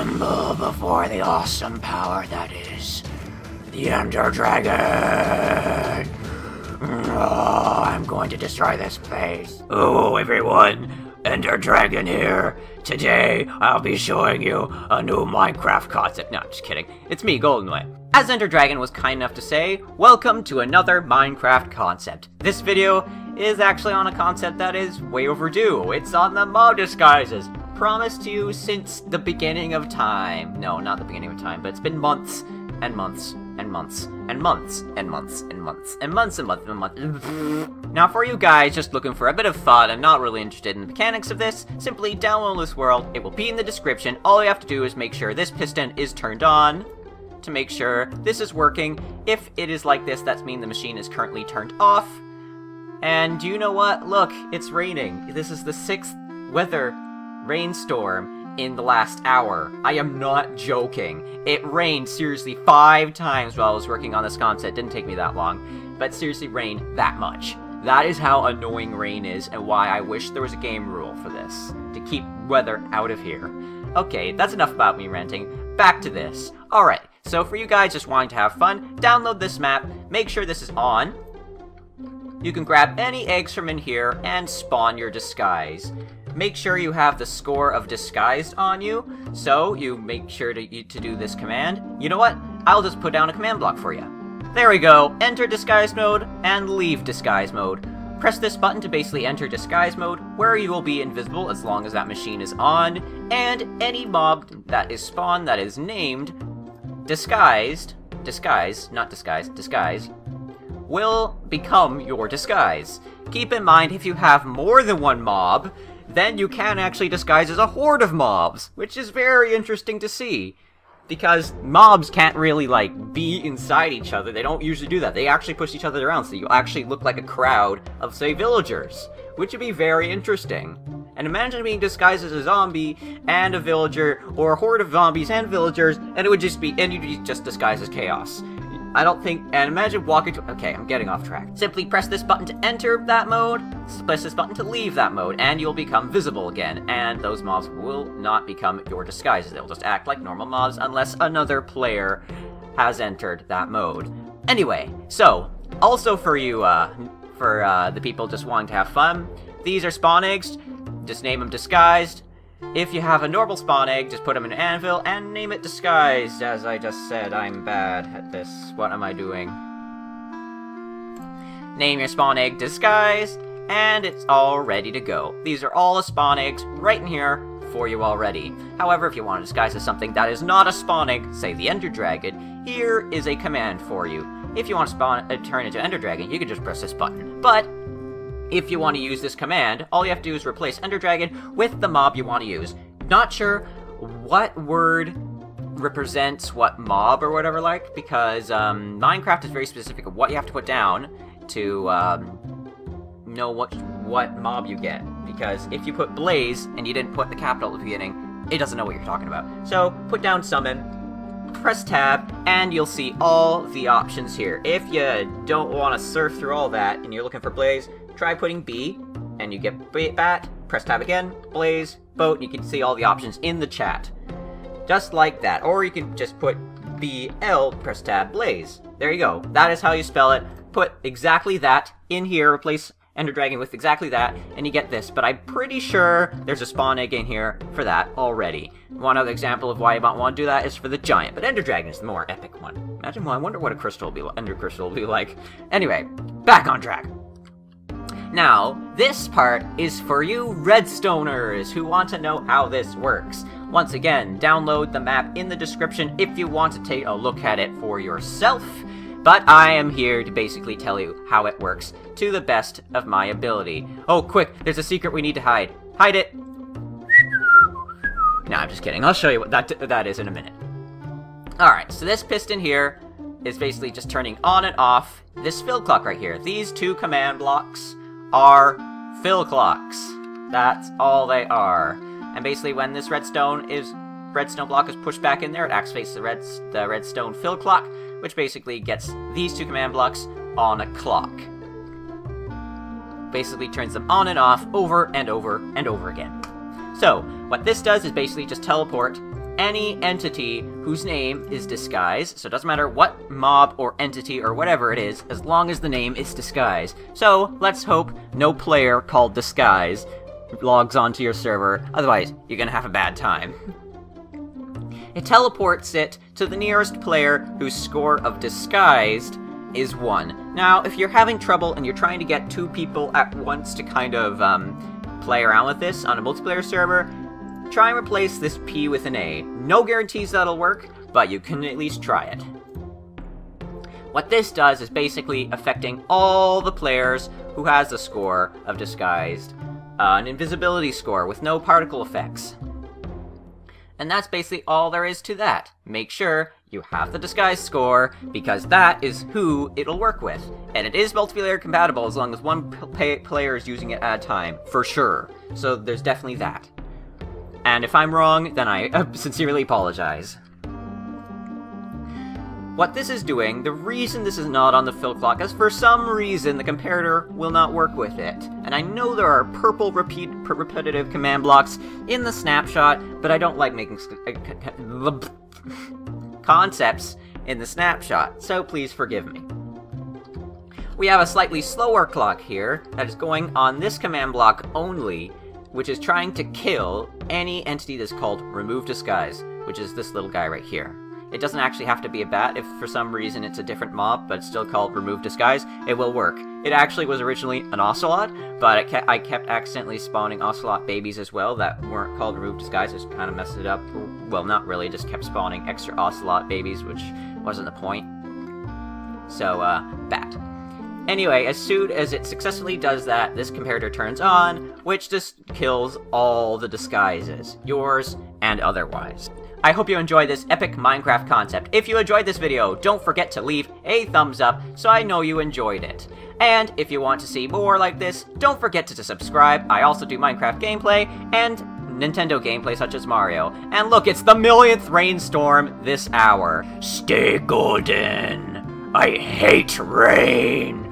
Tremble before the awesome power that is the EnderDragon. Oh, I'm going to destroy this place. Oh, everyone, EnderDragon here. Today, I'll be showing you a new Minecraft concept. No, I'm just kidding. It's me, GoldenWay. As EnderDragon was kind enough to say, welcome to another Minecraft concept. This video is actually on a concept that is way overdue. It's on the mob disguises. Promised to you since the beginning of time. No, not the beginning of time, but it's been months and months and months and months and months and months and months and months and months. Now for you guys just looking for a bit of fun and not really interested in the mechanics of this, simply download this world. It will be in the description. All you have to do is make sure this piston is turned on to make sure this is working. If it is like this, that means the machine is currently turned off. And you know what? Look, it's raining. This is the 6th weather rainstorm in the last hour. I am not joking. It rained seriously 5 times while I was working on this concept. It didn't take me that long, but seriously rained that much. That is how annoying rain is and why I wish there was a game rule for this, to keep weather out of here. Okay, that's enough about me ranting. Back to this. Alright, so for you guys just wanting to have fun, download this map, make sure this is on. You can grab any eggs from in here and spawn your disguise. Make sure you have the score of disguised on you, so you make sure to do this command. You know what? I'll just put down a command block for you. There we go. Enter disguise mode and leave disguise mode. Press this button to basically enter disguise mode, where you will be invisible as long as that machine is on, and any mob that is spawned that is named disguised, will become your disguise. Keep in mind, if you have more than one mob, then you can actually disguise as a horde of mobs, which is very interesting to see. Because mobs can't really, like, be inside each other. They don't usually do that. They actually push each other around, so you actually look like a crowd of, say, villagers, which would be very interesting. And imagine being disguised as a zombie and a villager, or a horde of zombies and villagers, and it would just be, and you'd just disguise as chaos. I don't think, and imagine walking to, okay, I'm getting off track. Simply press this button to enter that mode, press this button to leave that mode, and you'll become visible again, and those mobs will not become your disguises. They'll just act like normal mobs unless another player has entered that mode. Anyway, so, also for you, the people just wanting to have fun, these are spawn eggs, just name them disguised. If you have a normal spawn egg, just put them in an anvil and name it disguised. As I just said, I'm bad at this. What am I doing? Name your spawn egg disguised, and it's all ready to go. These are all the spawn eggs right in here for you already. However, if you want to disguise as something that is not a spawn egg, say the EnderDragon, here is a command for you. If you want to turn into EnderDragon, you can just press this button. But if you want to use this command, all you have to do is replace EnderDragon with the mob you want to use. Not sure what word represents what mob or whatever like, because Minecraft is very specific of what you have to put down to know what mob you get. Because if you put Blaze and you didn't put the capital at the beginning, it doesn't know what you're talking about. So put down Summon, press tab, and you'll see all the options here. If you don't want to surf through all that and you're looking for Blaze, try putting B, and you get Bat, press tab again, Blaze, Boat, and you can see all the options in the chat. Just like that. Or you can just put BL, press tab, Blaze. There you go. That is how you spell it. Put exactly that in here, replace EnderDragon with exactly that, and you get this. But I'm pretty sure there's a spawn egg in here for that already. One other example of why you might want to do that is for the giant, but EnderDragon is the more epic one. Imagine, well, I wonder what a crystal will be like, Ender crystal will be like. Anyway, back on track. Now, this part is for you redstoners who want to know how this works. Once again, download the map in the description if you want to take a look at it for yourself. But I am here to basically tell you how it works to the best of my ability. Oh, quick, there's a secret we need to hide. Hide it! No, I'm just kidding. I'll show you what that is in a minute. Alright, so this piston here is basically just turning on and off this fill clock right here. These two command blocks are fill clocks. That's all they are. And basically when this redstone block is pushed back in there, it activates the redstone fill clock, which basically gets these two command blocks on a clock. Basically turns them on and off over and over and over again. So, what this does is basically just teleport any entity whose name is disguised. So it doesn't matter what mob or entity or whatever it is, as long as the name is disguised. So let's hope no player called Disguise logs onto your server, otherwise you're gonna have a bad time. It teleports it to the nearest player whose score of Disguised is 1. Now, if you're having trouble and you're trying to get 2 people at once to kind of play around with this on a multiplayer server, try and replace this P with an A. No guarantees that'll work, but you can at least try it. What this does is basically affecting all the players who has a score of Disguised, an invisibility score with no particle effects. And that's basically all there is to that. Make sure you have the Disguise score, because that is who it'll work with. And it is multiplayer compatible as long as one player is using it at a time, for sure. So there's definitely that. And if I'm wrong, then I sincerely apologize. What this is doing, the reason this is not on the fill clock is for some reason the comparator will not work with it. And I know there are purple repetitive command blocks in the snapshot, but I don't like making concepts in the snapshot, so please forgive me. We have a slightly slower clock here that is going on this command block only, which is trying to kill any entity that's called Remove Disguise, which is this little guy right here. It doesn't actually have to be a bat. If for some reason it's a different mob, but it's still called Remove Disguise, it will work. It actually was originally an ocelot, but I kept accidentally spawning ocelot babies as well that weren't called Remove Disguise. Just kind of messed it up. Well, not really, just kept spawning extra ocelot babies, which wasn't the point. So, bat. Anyway, as soon as it successfully does that, this comparator turns on, which just kills all the disguises, yours and otherwise. I hope you enjoyed this epic Minecraft concept. If you enjoyed this video, don't forget to leave a thumbs up so I know you enjoyed it. And if you want to see more like this, don't forget to subscribe. I also do Minecraft gameplay and Nintendo gameplay such as Mario. And look, it's the millionth rainstorm this hour. Stay golden. I hate rain.